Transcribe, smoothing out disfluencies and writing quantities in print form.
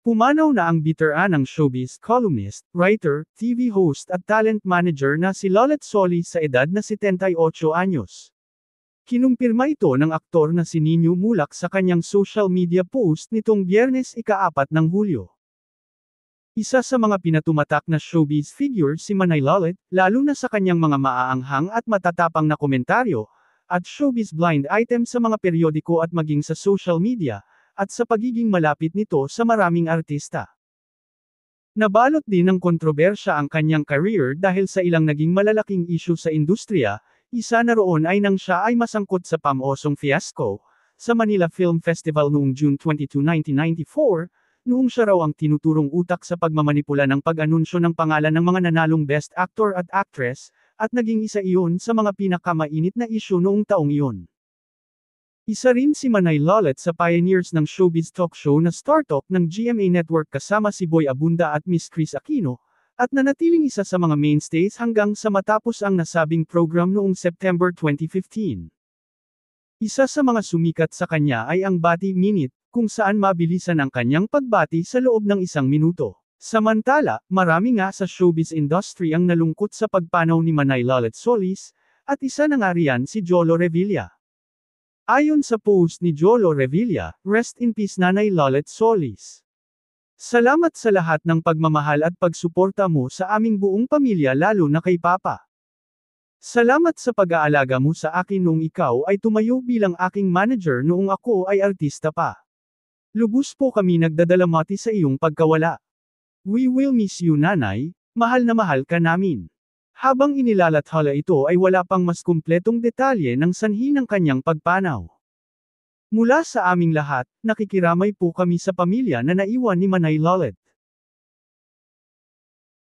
Pumanaw na ang biteranang showbiz columnist, writer, TV host at talent manager na si Lolet Solis sa edad na 78 anyos. Kinumpirma ito ng aktor na si Nino Mulak sa kanyang social media post nitong Biyernes ika-4 ng Hulyo. Isa sa mga pinatumatak na showbiz figure si Manay Lolet, lalo na sa kanyang mga maaanghang at matatapang na komentaryo, at showbiz blind item sa mga periodiko at maging sa social media, at sa pagiging malapit nito sa maraming artista. Nabalot din ng kontrobersya ang kanyang career dahil sa ilang naging malalaking issue sa industriya, isa na roon ay nang siya ay masangkot sa pamosong fiasco, sa Manila Film Festival noong June 22, 1994, noong siya raw ang tinuturong utak sa pagmamanipula ng pag-anunsyo ng pangalan ng mga nanalong Best Actor at Actress, at naging isa iyon sa mga pinakamainit na issue noong taong iyon. Isa rin si Manay Lolet sa pioneers ng showbiz talk show na Star Talk ng GMA Network kasama si Boy Abunda at Miss Chris Aquino, at nanatiling isa sa mga mainstays hanggang sa matapos ang nasabing program noong September 2015. Isa sa mga sumikat sa kanya ay ang Bati Minute, kung saan mabilisan ang kanyang pagbati sa loob ng 1 minuto. Samantala, marami nga sa showbiz industry ang nalungkot sa pagpanaw ni Manay Lolet Solis, at isa na nga riyan si Jolo Revilla. Ayon sa post ni Jolo Revilla, "Rest in peace Nanay Lolet Solis. Salamat sa lahat ng pagmamahal at pagsuporta mo sa aming buong pamilya lalo na kay Papa. Salamat sa pag-aalaga mo sa akin noong ikaw ay tumayo bilang aking manager noong ako ay artista pa. Lubos po kami nagdadalamati sa iyong pagkawala. We will miss you Nanay, mahal na mahal ka namin." Habang inilalathala ito ay wala pang mas kumpletong detalye ng sanhi ng kanyang pagpanaw. Mula sa aming lahat, nakikiramay po kami sa pamilya na naiwan ni Manay Lolet.